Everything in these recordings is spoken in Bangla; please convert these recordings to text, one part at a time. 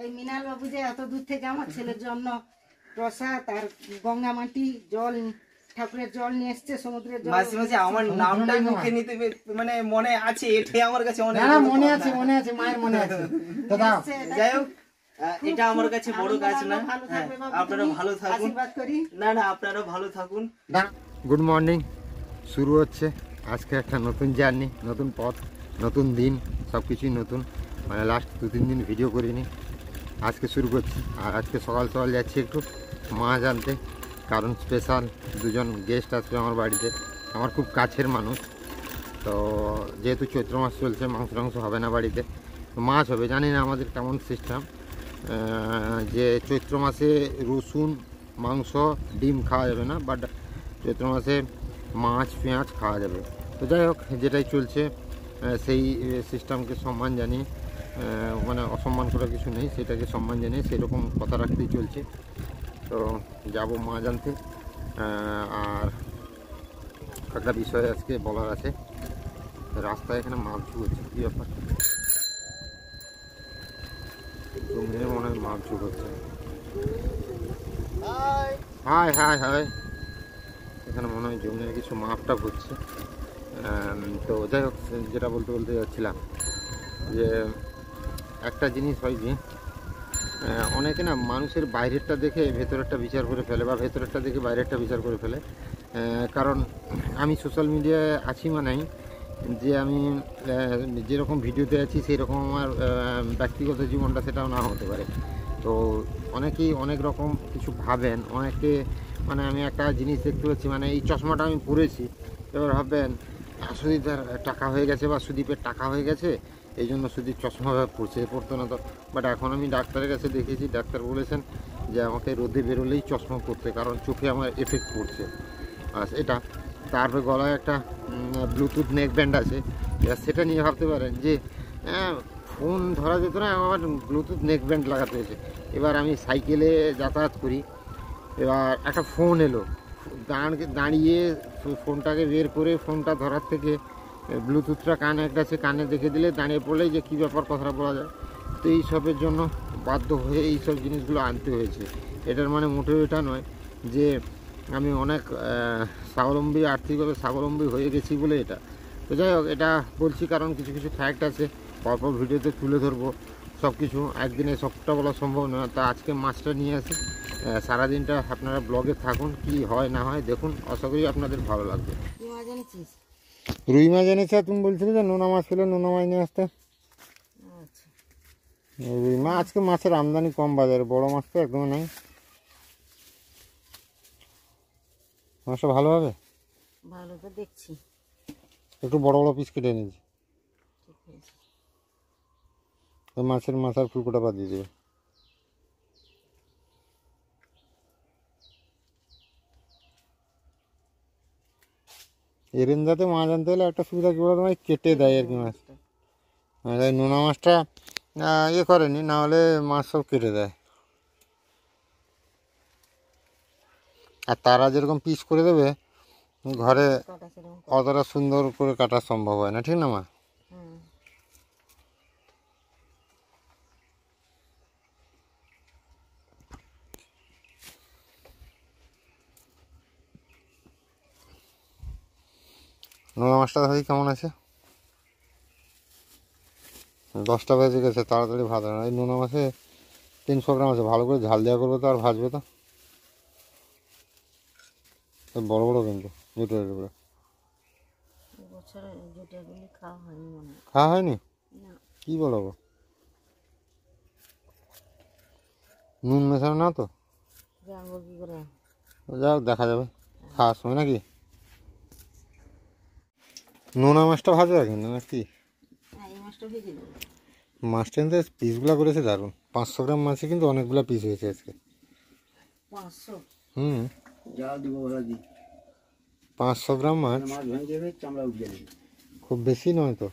এই মিনাল বাবু যে এত দূর থেকে আমার ছেলের জন্য প্রসাদ আর গঙ্গা মাটি জল ঠাকুরের জল নিয়ে এসছে, সমুদ্রের জল। মাঝে মাঝে আমার নামটাই মুখে নিতে মানে মনে আছে, এটাই আমার কাছে অনেক মনে আছে, মনে আছে, মায়ের মনে আছে। তো দাও। যাই হোক, এটা আমার কাছে বড় কাজ না। আপনারা ভালো থাকুন। আশীর্বাদ করি। না আপনারা ভালো থাকুন। গুড মর্নিং, শুরু হচ্ছে আজকে একটা নতুন জার্নি, নতুন পথ, নতুন দিন, সব কিছুই নতুন। মানে লাস্ট 2-3 দিন ভিডিও করিনি, আজকে শুরু করছি। আর আজকে সকাল সকাল যাচ্ছি একটু মাছ আনতে, কারণ স্পেশাল 2জন গেস্ট আসবে আমার বাড়িতে, আমার খুব কাছের মানুষ। তো যেহেতু চৈত্র মাস চলছে, মাংস টাংস হবে না বাড়িতে, তো মাছ হবে। জানি না আমাদের কেমন সিস্টেম, যে চৈত্র মাসে রসুন, মাংস, ডিম খাওয়া যাবে না, বাট চৈত্র মাসে মাছ, পেঁয়াজ খাওয়া যাবে। তো যাই হোক, যেটাই চলছে সেই সিস্টেমকে সম্মান জানিয়ে, মানে অসম্মান করার কিছু নেই, সেটাকে সম্মান জানিয়ে সেরকম কথা রাখতেই চলছে। তো যাব মাছ আনতে। আর একটা বিষয় আজকে বলার আছে, রাস্তায় এখানে মাছ ঝুঁকছে, কী ব্যাপার? জমিনে মনে হয় মাছ ঝুঁকছে। হাই হাই হাই, এখানে মনে হয় জমিনে কিছু মাপটা হচ্ছে। তো যাই হোক, যেটা বলতে যাচ্ছিলাম যে একটা জিনিস হয় যে অনেকে না মানুষের বাইরেরটা দেখে ভেতরেরটা বিচার করে ফেলে, বা ভেতরেরটা দেখে বাইরেরটা বিচার করে ফেলে। কারণ আমি সোশ্যাল মিডিয়ায় আছি মানেই যে আমি যেরকম ভিডিওতে আছি সেই রকম আমার ব্যক্তিগত জীবনটা সেটাও না হতে পারে। তো অনেকেই অনেক রকম কিছু ভাবেন, অনেকে মানে আমি একটা জিনিস দেখতে পাচ্ছি, মানে এই চশমাটা আমি পরেছি, এবার ভাববেন সুদীপের টাকা হয়ে গেছে বা সুদীপের টাকা হয়ে গেছে এই জন্য সুদীপ চশমা পড়তো না। তো বাট এখন আমি ডাক্তারের কাছে দেখেছি, ডাক্তার বলেছেন যে আমাকে রোদে বেরোলেই চশমা পরতে, কারণ চোখে আমার এফেক্ট পড়ছে। আর এটা তারপরে গলায় একটা ব্লুটুথ নেক ব্যান্ড আছে, সেটা নিয়ে ভাবতে পারেন যে ফোন ধরা যেত না, আমার ব্লুটুথ নেক ব্যান্ড লাগাতে হয়েছে। এবার আমি সাইকেলে যাতায়াত করি, এবার একটা ফোন এলো, দাঁড়িয়ে ফোনটাকে বের করে ফোনটা ধরার থেকে ব্লুটুথটা কানে একটা আছে, কানে দেখে দিলে দাঁড়িয়ে পড়লেই যে কী ব্যাপার কথাটা বলা যায়। তো এইসবের জন্য বাধ্য হয়ে এইসব জিনিসগুলো আনতে হয়েছে। এটার মানে মোটেও এটা নয় যে আমি অনেক স্বাবলম্বী, আর্থিকভাবে স্বাবলম্বী হয়ে গেছি বলে এটা। তো যাই হোক, এটা বলছি কারণ কিছু কিছু ফ্যাক্ট আছে, পরপর ভিডিওতে তুলে ধরবো। সব কিছু একদিনে সবটা বলা সম্ভব নয়। তা আজকে মাছটা নিয়ে আসি, সারাদিনটা আপনারা ব্লগে থাকুন, কি হয় না হয় দেখুন, আশা করি আপনাদের ভালো লাগবে। রুই মাছ এনেছে, তুমি বলছিলে যে নোনা মাছ ছিল, নোনা মাছ নিয়ে আসতে। রুই মাছ, আজকে মাছের আমদানি কম বাজারে, বড় মাছ তো একদম নাই। মাছটা ভালো হবে, ভালো তো দেখছি, একটু বড় বড় পিস কেটে নিয়েছি। মাছের মাথার ফুলকোটা বাদ দিয়ে দেবে। এরেন্দাতে মাছ আনতে হলে একটা সুবিধা কী বলতো, কেটে দেয় আর কি মাছটা। নোনা মাছটা ইয়ে করেনি, না হলে মাছ সব কেটে দেয়। আর তারা যেরকম পিস করে দেবে, ঘরে অতটা সুন্দর করে কাটা সম্ভব হয় না, ঠিক না মা? নোনা মাছটা দেখি কেমন আছে। 10টা বেজে গেছে, তাড়াতাড়ি ভাত হয় না। এই নোনা মাছে 300 গ্রাম আছে, ভালো করে ঝাল দেওয়া করবে তো আর ভাজবে তো। বড় বড় কিন্তু খাওয়া হয়নি, কি বলবো, নুন মেশানো না তো, যাও দেখা যাবে খাওয়ার সময় নাকি। নোনা মাছটা ভাজবে কিন্তু নাকি? মাছটা কিন্তু পিসগুলো করেছে দারুণ। 500 গ্রাম মাছে কিন্তু অনেকগুলো পিস হয়েছে আজকে। 500 গ্রাম মাছ খুব বেশি নয় তো।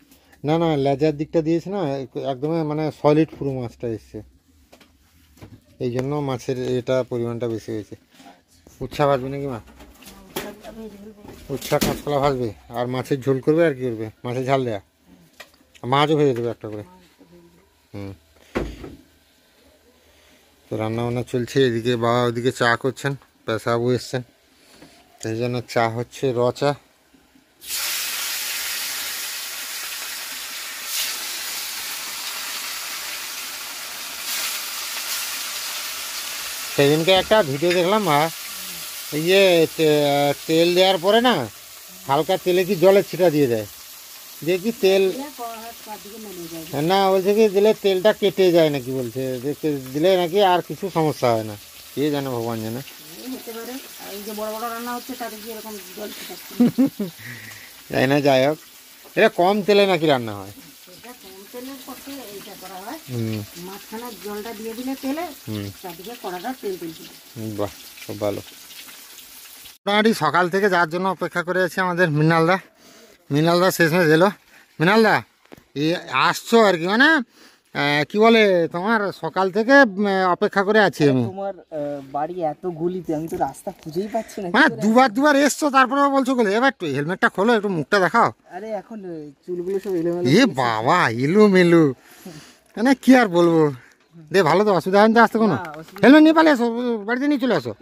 না না, লেজার দিকটা দিয়েছে না, একদমই মানে সলিড পুরো মাছটা এসছে, এই জন্য মাছের এটা পরিমাণটা বেশি হয়েছে। উচ্ছা ভাজবে নাকি মা? উচ্ছা কাঁচকলা ভাজবে আর মাছের ঝোল করবে, আর কি করবে, মাছের ঝাল দেয়া, মাছও ভেজে দেবে একটা করে। তো রান্না বান্না চলছে, এদিকে বাবা ওদিকে চা করছেন, পেশাবু এসছেন, সেই জন্য চা হচ্ছে, র চা। সেদিনকে একটা ভিডিও দেখলাম, ইয়ে তেল দেওয়ার পরে না হালকা তেলে কি জলের ছিটা দিয়ে দেয়, দিয়ে কি তেল না বলছে কি দিলে তেলটা কেটে যায় নাকি, বলছে দিলে নাকি আর কিছু সমস্যা হয় না, কে জানে, ভগবান জানে। যাই না, যাই হোক, এটা কম তেলে নাকি রান্না হয়। বাহ, খুব ভালো। মোটামুটি সকাল থেকে যার জন্য অপেক্ষা করে আছি আমাদের মৃণালদা শেষমেশ এলো। মৃণালদা এই আসছো আর কি, মানে কি বলে তোমার সকাল থেকে অপেক্ষা করে আছি আমি। তোমার বাড়ি এত গুলিতে আমি তো রাস্তা খুঁজেই পাচ্ছি না। মানে দুবার এসছো তারপরে বলছো বলে এবার একটু হেলমেটটা খোলো, একটু মুখটা দেখাও। আরে এখন চুলগুলো সব এলোমেলো। এ বাবা, এলোমেলো মানে কি আর বলবো। দে ভালো তো, অসুবিধা হয় না আসতে কোনো? হেলমেট নিয়ে পালিয়ে আসো, বাড়িতে নিয়ে চলে আসো।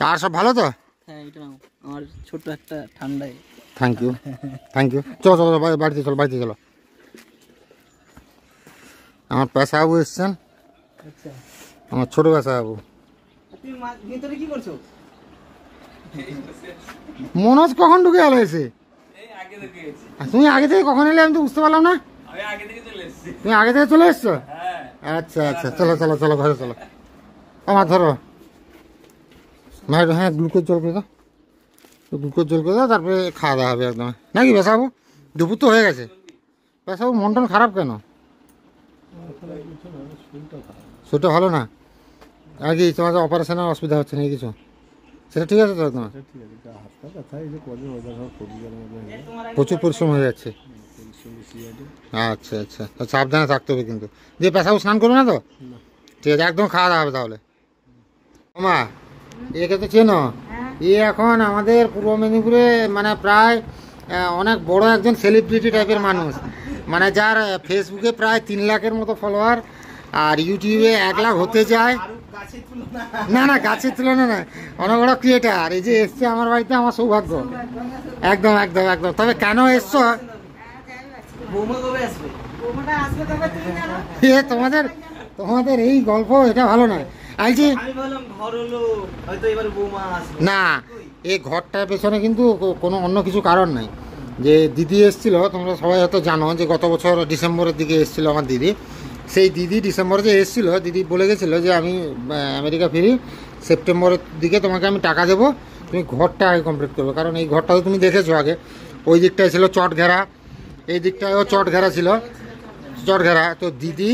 আর সব ভালো তো? হ্যাঁ, এটা আমার ছোট একটা ঠান্ডায়। থ্যাংক ইউ চলো চলো বাড়িতে চলো। আমার পেশাবু এসছেন, আচ্ছা, আমার ছোট পেশাবু। তুমি ভিতরে কি করছো? মনোজ কখন ঢুকে গেল এসে? তুমি আগে থেকে কখন এলে আমি তো বুঝতে পারলাম না। তুমি আগে থেকে চলে এসছো? আচ্ছা, চলো ঘরে চলো। আমার ধরো হ্যাঁ, গ্লুকোজ জল করে দাও, তারপরে খাওয়া দাওয়া হবে একদম নাকি পেশাবু? দুপুর তো হয়ে গেছে। পেশাবু মন টন খারাপ কেন? শরীরটা ভালো না আর কি? তোমাদের অপারেশনের অসুবিধা হচ্ছে না কিছু? সেটা ঠিক আছে তো তোমার? প্রচুর পরিশ্রম হয়ে যাচ্ছে। আচ্ছা, তো সাবধানে থাকতে হবে কিন্তু। দিয়ে পেশাবু স্নান করবে না তো? ঠিক আছে, একদম খাওয়া দাওয়া হবে তাহলে। মা একে তো চেনো, এখন আমাদের পূর্ব মেদিনীপুরে মানে প্রায় অনেক বড় একজন সেলিব্রিটি টাইপের মানুষ, মানে যার ফেসবুকে প্রায় 3 লাখের মতো ফলোয়ার, আর ইউটিউবে 1 লাখ হতে যায়। না গাছের তুলনা না, অনেক বড় ক্রিয়েটার। এই যে এসছে আমার বাড়িতে, আমার সৌভাগ্য। একদম। তবে কেন এসছো? তোমাদের এই গল্প এটা ভালো নয়। না, এই ঘরটার পেছনে কিন্তু কোনো অন্য কিছু কারণ নাই। যে দিদি এসেছিল, তোমরা সবাই হয়তো জানো যে গত বছর ডিসেম্বরের দিকে এসেছিল আমার দিদি। সেই দিদি ডিসেম্বরে যে এসেছিলো, দিদি বলে গেছিলো যে আমি আমেরিকা ফিরি, সেপ্টেম্বরের দিকে তোমাকে আমি টাকা দেবো, তুমি ঘরটা আগে কমপ্লিট করবে। কারণ এই ঘরটা তো তুমি দেখেছো আগে, ওই দিকটায় ছিল চট ঘেরা, এই দিকটায়ও চট ঘেরা ছিল, তো দিদি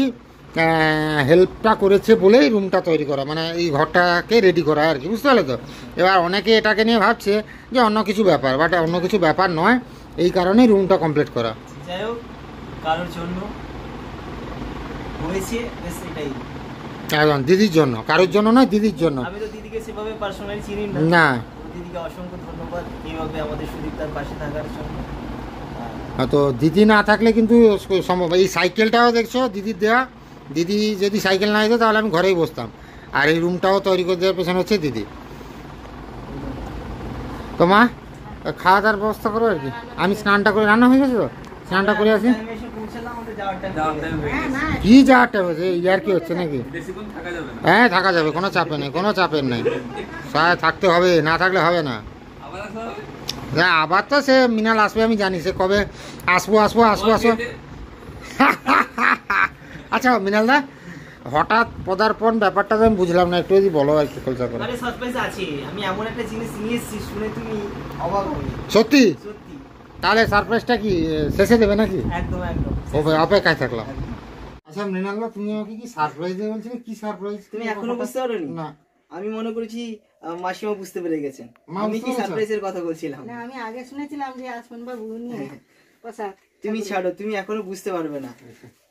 হেল্পটা করেছে বলেই রুমটা তৈরি করা, মানে এই ঘরটাকে রেডি করা আর কি, বুঝতে পারলে তো? এবার অনেকে এটাকে নিয়ে ভাবছে যে অন্য কিছু ব্যাপার, বাট অন্য কিছু ব্যাপার নয়, এই কারণেই রুমটা কমপ্লিট করা। যাই হোক, কারোর জন্য হয়েছে, এটাই একদম দিদির জন্য, কারোর জন্য নয়, দিদির জন্য। আমি তো দিদিকে সেভাবে পার্সোনালি চিনি না। দিদিকে অসংখ্য ধন্যবাদ এইভাবে আমাদের সুদীপ্তার পাশে থাকার জন্য। তো দিদি না থাকলে কিন্তু সম্ভব। এই সাইকেলটাও দেখছো দিদির দেওয়া, দিদি যদি সাইকেল না দিত তাহলে আমি ঘরেই বসতাম। আর এই রুমটাও তৈরি করে দেওয়ার পেছনে হচ্ছে দিদি। তো মা খাওয়া দাওয়ার ব্যবস্থা করো আর কি। আমি স্নানটা করে, রান্না হয়ে গেছে তো, স্নানটা করে আসি। কি যাওয়ার টাইম হচ্ছে? ইয়ার কি হচ্ছে নাকি? হ্যাঁ, থাকা যাবে, কোনো চাপের নেই। থাকতে হবে, না থাকলে হবে না। হ্যাঁ, আবার তো সে মিনাল আসবে, আমি জানি সে কবে আসবো। আচ্ছা মিনালদা, হঠাৎ পদার্পণ ব্যাপারটা তো আমি বুঝলাম না, একটু যদি বলো একটু খোলসা করে। আরে সারপ্রাইজ আছে, আমি এমন একটা জিনিস নিয়ে এসেছি, শুনে তুমি অবাক হবে। সত্যি? তাহলে সারপ্রাইজটা কি শেষে দেবে নাকি? একদম অপেক্ষায় থাকলাম। আচ্ছা মৃণালদা, তুমি আমাকে কি সারপ্রাইজ দেবে বলছিলে? কি সারপ্রাইজ? তুমি এখনো বুঝতে পারোনি? না, আমি মনে করেছি মাসিমা বুঝতে পেরে গেছেন আমি কি সারপ্রাইজের কথা বলছিলাম। না, আমি আগে শুনেছিলাম যে আসবেন বাবু নিয়ে কথা। তুমি ছাড়ো, তুমি এখনো বুঝতে পারবে না।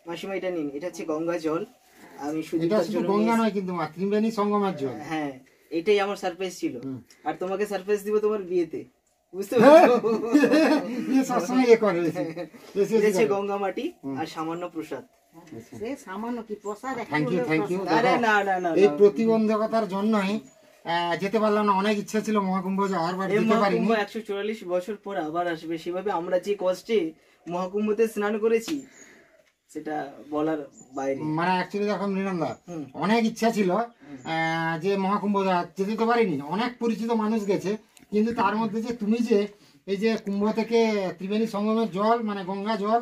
মাসিমা এটা নিন, এটা হচ্ছে গঙ্গা জল। আমি সুদীপ্তার জন্য, গঙ্গা নয় কিন্তু মা, ত্রিবেণী সঙ্গমের জল। হ্যাঁ, এটাই আমার সারপ্রাইজ ছিল। আর তোমাকে সারপ্রাইজ দিব তোমার বিয়েতে, বুঝতে পারছো? গঙ্গা মাটি আর সামান্য প্রসাদ। সে সামান্য কি প্রসাদ একটু থ্যাংক ইউ হলেও থ্যাংক ইউ। প্রসাদ। আরে না না না এই প্রতিবন্ধকতার জন্যই যেতে পারলাম না। অনেক ইচ্ছা ছিল মহাকুম্ভ যাওয়ার, বাট এই যেতে পারিনি। মহাকুম্ভ 144 বছর পর আবার আসবে, সেভাবে আমরা যে কষ্টে মহাকুম্ভতে স্নান করেছি সেটা বলার বাইরে। মানে অ্যাকচুয়ালি দেখো মৃণালদা, হুম। অনেক ইচ্ছা ছিল যে মহাকুম্ভ যেতে তো পারিনি। অনেক পরিচিত মানুষ গেছে, কিন্তু তার মধ্যে যে তুমি যে এই যে কুম্ভ থেকে ত্রিবেণী সঙ্গমের জল মানে গঙ্গা জল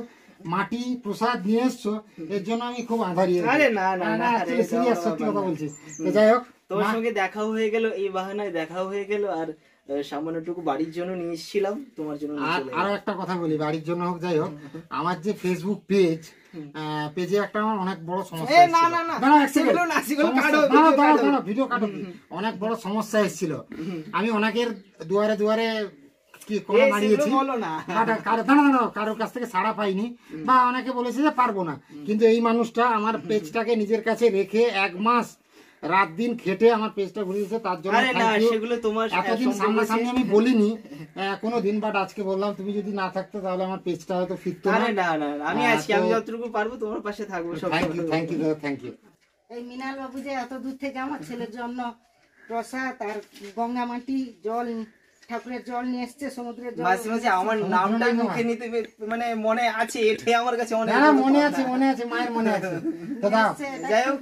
মাটি প্রসাদ নিয়ে এসছো, এর জন্য আমি খুব আভারী। আরে না না না, আরে সিরিয়াস সত্যি কথা বলছি। তো যাই হোক, তোমার সঙ্গে দেখাও হয়ে গেল, এই বাহানায় দেখাও হয়ে গেল, আর সামান্যটুকু বাড়ির জন্য নিয়ে এসেছিলাম, তোমার জন্য নিয়ে আর চলে আরো একটা কথা বলি, বাড়ির জন্য হোক যাই হোক, আমার যে ফেসবুক পেজ, পেজে একটা আমার অনেক বড় সমস্যা এসেছিল। না এসেছিল। না না, দাঁড়াও, এক সেগুলো second। না, সেগুলো সমস্যা- কাটো, দাঁড়াও, ভিডিও দাঁড়াও, কাটো। দাঁড়াও, ভিডিও কাটো কি? অনেক বড় সমস্যা এসেছিল। আমি অনেকের দুয়ারে দুয়ারে কি কলা এই, মারিয়েছি, সেগুলো বলো না। কারোর কাছ থেকে সাড়া পাইনি, বা অনেকে বলেছে যে পারবো না। কিন্তু এই মানুষটা আমার পেজটাকে নিজের কাছে রেখে 1 মাস রাত দিন খেটে আমার পেজটা ঘুরিয়েছে, তার জন্য আরে না, thank you। সেগুলো তোমার এতদিন সম্পর্ক সামনাসামনি আমি বলিনি কোনো দিন, বাট আজকে বললাম। তুমি যদি না থাকতো তাহলে আমার পেজটা হয়তো ফিরতো না। আরে না না না, আমি আছি, তো- আমি যতটুকু পারবো তোমার পাশে থাকবো সব thank you thank you thank you. এই মৃণাল বাবু যে এত দূর থেকে আমার ছেলের জন্য প্রসাদ আর গঙ্গা মাটি জল ঠাকুরের জল নিয়ে এসছে, সমুদ্রের জল। মাঝে মাঝে আমার নামটা মুখে নিতে মানে মনে আছে, এটাই আমার কাছে অনেক হ্যাঁ বড় মনে পাওনা। আছে, মনে আছে, মায়ের মনে আছে। তো দাও। এসছে, এটা যাই হোক,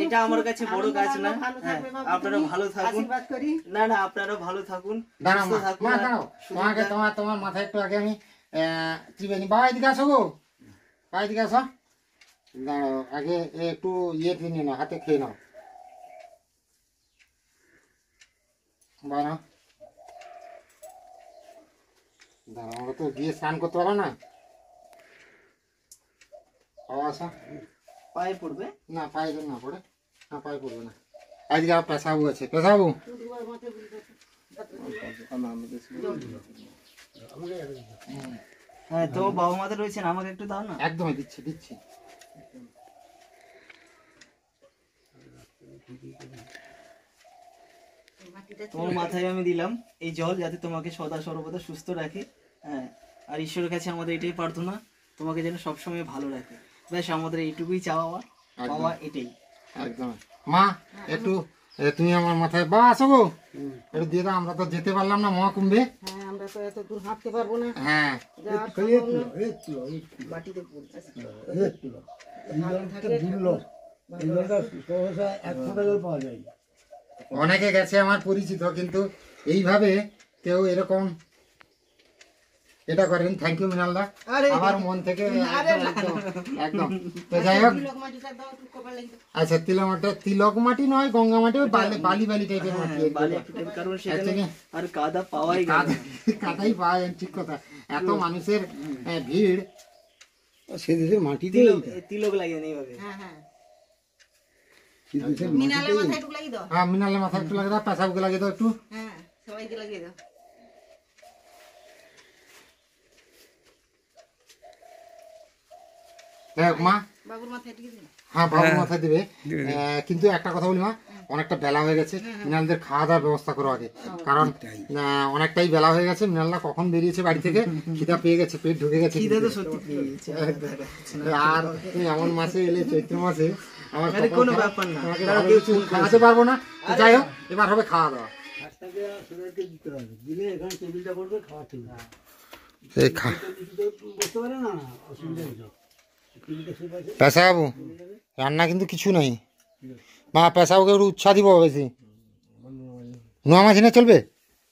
এটা আমার কাছে বড় কাজ না। ভালো হ্যাঁ, থাকবে বাবু, আপনারা তুমি ভালো থাকুন। আশীর্বাদ করি। না না, আপনারা ভালো থাকুন, দাঁড়াও সুস্থ মা, থাকুন। মা আর দাঁড়াও, তোমাকে সুযোগটা- তোমার মাথায় একটু আগে আমি ত্রিবেণী, বাবা এদিকে আসো গো, বাবা এদিকে আসো। দাঁড়াও, আগে একটু ইয়ে নিয়ে নাও, হাতে খেয়ে নাও। বাড়াও, দাঁড়াও, আমাকে তো দিয়ে স্নান করতে পারো না। বাবা আসো। পায়ে পড়বে। না পায়ে যেন না পড়ে, না পায়ে পড়বে না। আজকে আমার পেশাবু আছে, পেশাবু হ্যাঁ, তোমার বাবা মাতে রয়েছেন, আমাকে একটু দাও না। একদমই দিচ্ছি দিচ্ছি। তোমার মাথায় আমি দিলাম এই জল, যাতে তোমাকে সদা সর্বদা সুস্থ রাখে। হ্যাঁ, আর ঈশ্বরের কাছে আমাদের এটাই প্রার্থনা, তোমাকে যেন সবসময় ভালো রাখে। ব্যাস, আমাদের এইটুকুই চাওয়া পাওয়া, এটাই। একদম। মা একটু তুমি আমার মাথায়, বা আসো গো, একটু দিয়ে দাও। আমরা তো যেতে পারলাম না মহাকুম্ভে। হ্যাঁ, আমরা তো এত দূর হাঁটতে পারবো না, হ্যাঁ, যাওয়ার সম্ভব না। মাটিতে পড়ছে। ভালো থাকলে অনেকে গেছে আমার পরিচিত, কিন্তু এইভাবে কেউ এরকম এটা করেন। থ্যাংক ইউ মৃণালদা, আরে, আমার মন থেকে আরে একদম, না, একদম, একদম। তো যাই হোক, তিলক মাটিটা দাও একটু কপালে। আচ্ছা তিলক মাটি নয়, গঙ্গা মাটি, ওই বালি বালি টাইপের মাটি। হ্যাঁ, বালি একটু type, কারণ সেখানে Actually, আর কাদা পাওয়াই গেল না। কাদাই পাওয়া যায়, ঠিক কথা। এত মানুষের ভিড়, তিলক লাগিয়ে নেই ভাবে। হ্যাঁ হ্যাঁ, মৃণালের মাথায় একটু লাগিয়ে দাও। হ্যাঁ মৃণালের মাথায় একটু লাগিয়ে দাও, পেশাবকে লাগিয়ে দাও একটু। হ্যাঁ, সবাইকে লাগিয়ে দাও। যাই হোক মা, বাবুর মাথায় টিকে দিন। হ্যাঁ বাবুর মাথায় দিবে। কিন্তু একটা কথা বলি মা, অনেকটা বেলা হয়ে গেছে, মৃণালদের খাওয়া দাওয়ার ব্যবস্থা করো আগে, কারণ অনেকটাই বেলা হয়ে গেছে। মৃণালদা কখন বেরিয়েছে বাড়ি থেকে, খিদা পেয়ে গেছে, পেট ঢুকে গেছে। খিদে তো সত্যি পেয়ে গেছে। আর তুমি এমন মাসে এলে, চৈত্র মাসে, আমার আরে কপাল কোনো খারাপ, ব্যাপার না। তোমাকে তারা ভালো কেউ কিছু খাওয়াতে পারবো না। তো যাই হোক, এবার হবে খাওয়া দাওয়া। এই পেশাবু রান্না কিন্তু কিছু নাই মা, পেশাবুকে একটু উৎসাহ দিব বেশি। নোনা মাছ এনে চলবে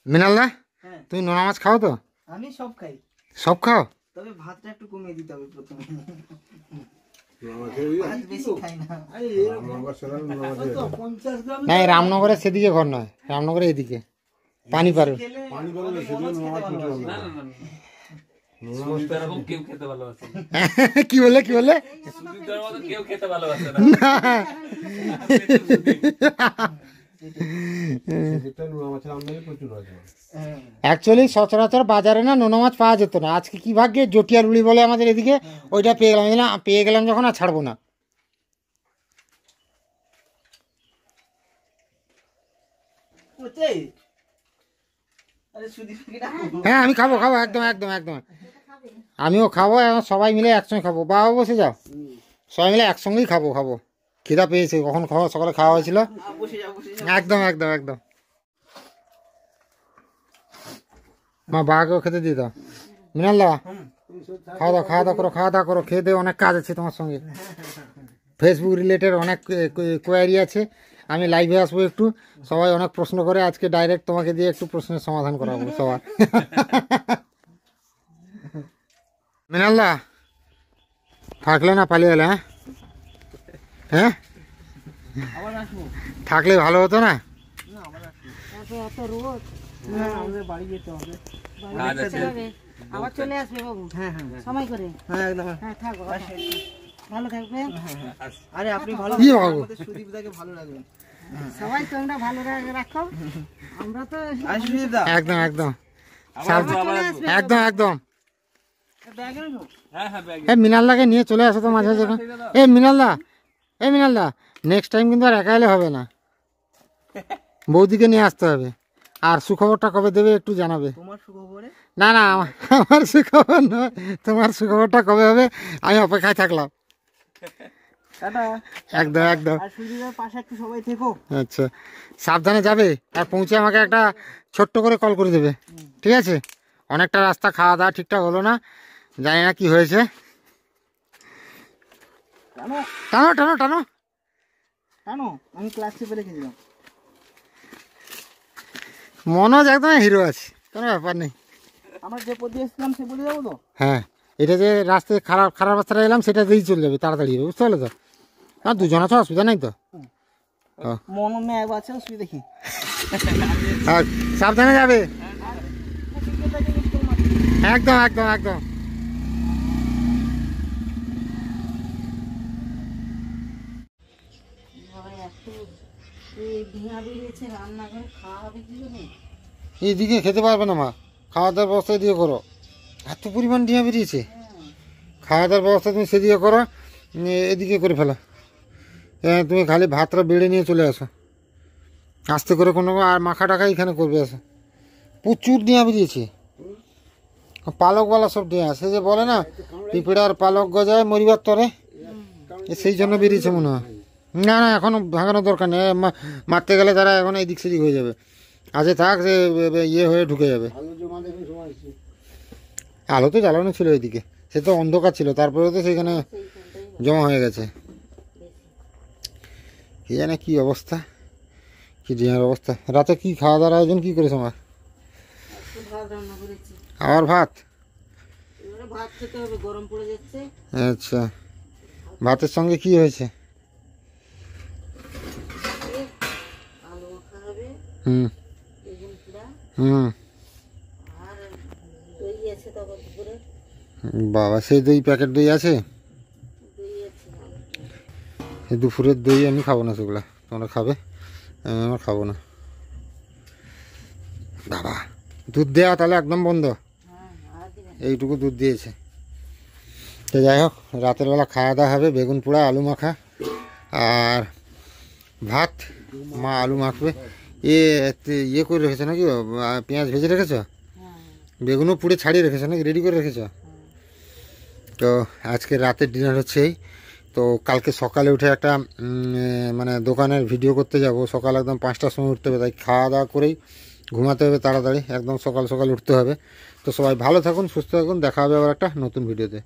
মৃণালদা? হ্যাঁ, তুমি নোনা মাছ খাও তো? আমি সব খাই, সব খাও? তবে ভাতটা একটু কমিয়ে দিতে হবে প্রথমে। ভাত বেশি খাই না। না, এই রামনগরের সেদিকে ঘর নয়, রামনগরের এদিকে পানি পারে। খেলে আমি বনমাছ খেতে ভালোবাসি। কেউ খেতে ভালোবাসে না। কি বললে কি বললে? সুদীপদার মতো কেউ খেতে ভালোবাসে না। অ্যাকচুয়ালি সচরাচর বাজারে না নোনা মাছ পাওয়া যেত না। আজকে কি ভাগ্যে জটিয়া রুলি বলে আমাদের এদিকে, ওইটা পেয়ে গেলাম যখন আর ছাড়বো না। ওটাই। আরে সুদীপকে ডাকো। হ্যাঁ আমি খাবো খাবো, একদম একদম একদম, আমিও খাবো, এবং সবাই মিলে একসঙ্গে খাবো। বাবা বসে যাও, সবাই মিলে একসঙ্গেই খাবো খিদা পেয়েছে, কখন খাওয়া সকালে খাওয়া হয়েছিল। বসে যাও বসে যাও। একদম একদম একদম। মা বাঘকেও খেতে দিয়ে দাও। মিনাল্লা খাওয়া দাওয়া করো, খেয়ে দিয়ে অনেক কাজ আছে তোমার সঙ্গে, ফেসবুক রিলেটেড অনেক কোয়ারি আছে। আমি লাইভে আসবো একটু, সবাই অনেক প্রশ্ন করে, আজকে ডাইরেক্ট তোমাকে দিয়ে একটু প্রশ্নের সমাধান করাবো সবার। মিনাল্লা থাকলে না পালিয়ে গেলে? হ্যাঁ আবার আসবো। থাকলে ভালো হতো না? না আবার আসবো। এত রোদ, হ্যাঁ আমাদের বাড়ি যেতে হবে। কাজ আছে। আবার চলে আসবে বাবু, হ্যাঁ হ্যাঁ সময় করে। হ্যাঁ একদম। হ্যাঁ থাকো, ভালো থাকবেন। আরে আপনি ভালো কি বাবু? আমাদের সুদীপ দাকে ভালো রাখবেন। সবাই তোমরা ভালো রাখো, আমরা তো আর সুদীপ দা একদম একদম আবার আসবো, আবার আসবো। একদম একদম। ব্যাগ এনেছো? হ্যাঁ হ্যাঁ ব্যাগ। এ মিনালদাকে নিয়ে চলে আসো তো মাঝে মাঝে। এ মিনালদা নেক্সট টাইম কিন্তু আর একা এলে হবে না, বৌদিকে নিয়ে আসতে হবে। আর সুখবরটা কবে দেবে একটু জানাবে। তোমার সুখবরে না না আমার সুখবর নয়, তোমার সুখবরটা কবে হবে আমি অপেক্ষায় থাকলাম। টাটা। একদম একদম। আর সুদীপের পাশে একটু সবাই থেকো। আচ্ছা সাবধানে যাবে, আর পৌঁছে আমাকে একটা ছোট্ট করে কল করে দেবে, ঠিক আছে? অনেকটা রাস্তা খাওয়া দাওয়া ঠিকঠাক হলো না, জানি না কি হয়েছে। টানো টানো টানো টানো। টানো, আমি ক্লাস চেপে রেখেছিলাম। মনোজ একদম হিরো আছে, কোনো ব্যাপার নেই। আমরা যে পথে এসেছিলাম সে বলে যাবো তো? হ্যাঁ এটা যে রাস্তায় খারাপ রাস্তাটা এলাম সেটা দিয়েই চলে যাবে, তাড়াতাড়ি হবে, বুঝতে পারলে তো? আর দুজন আছে, অসুবিধা নেই তো। মন ম্যাপ আছে, অসুবিধা কি? আর সাবধানে যাবে। একদম একদম একদম। ডিঙা বেরিয়েছে, রান্নাঘরে খাওয়া হবে কি করে? এইদিকে খেতে পারবে না মা, খাওয়া দাওয়ার ব্যবস্থা দিয়ে করো, এত পরিমাণ ডিয়া বেরিয়েছে। খাওয়া দাওয়ার ব্যবস্থা তুমি সেদিকে করো, এদিকে করে ফেলো। তুমি খালি ভাতটা বেড়ে নিয়ে চলে আসো, আস্তে করে কোনো, আর মাখা টাকা এখানে করবে আসো। প্রচুর ডিয়া বেরিয়েছে, পালকওয়ালা সব ডিয়া, সে যে বলে না পিঁপড়ার পালক গজায় মরিবার তরে, সেই জন্য বেরিয়েছে মনে হয়। না না এখনো ভাঙানোর দরকার নেই, মারতে গেলে তারা এখন এদিক সেদিক হয়ে যাবে। আজে থাক, সে ইয়ে হয়ে ঢুকে যাবে। আলো তো জ্বালানো ছিল এদিকে, সে তো অন্ধকার ছিল, তারপরে তো সেখানে জমা হয়ে গেছে। কি জানে কি অবস্থা, কি ডিয়ার অবস্থা। রাতে কি খাওয়া দাওয়ার আয়োজন কি করেছে আমার? ভাত রান্না করেছি, আবার ভাত? এবারে ভাত খেতে হবে, গরম পড়ে যাচ্ছে। আচ্ছা ভাতের সঙ্গে কি হয়েছে? আলু মাখা হবে, হুম বেগুন পোড়া, হুম। আর দই আছে তো আবার দুপুরে, বাবা সেই দই, প্যাকেট দই আছে? দই আছে। এই দুপুরের দই আমি খাবো না, সেগুলা তোমরা খাবে, আমি আমার খাবো না। বাবা দুধ দেওয়া তাহলে একদম বন্ধ, হ্যাঁ আর দিবেন। এইটুকু দুধ দিয়েছে। তো যাই হোক, রাতের বেলা খাওয়া দাওয়া হবে বেগুন পোড়া আলু মাখা আর ভাত। মা আলু মাখবে, ইয়ে করে রেখেছো নাকি, পেঁয়াজ ভেজে রেখেছো? হ্যাঁ বেগুনও পুড়ে ছাড়িয়ে রেখেছো নাকি, রেডি করে রেখেছো? তো আজকে রাতের ডিনার হচ্ছে এই। তো কালকে সকালে উঠে একটা মানে দোকানের ভিডিও করতে যাব, সকাল একদম 5টার সময় উঠতে হবে, তাই খাওয়া দাওয়া করেই ঘুমাতে হবে তাড়াতাড়ি, একদম সকাল সকাল উঠতে হবে। তো সবাই ভালো থাকুন, সুস্থ থাকুন, দেখা হবে আবার একটা নতুন ভিডিওতে।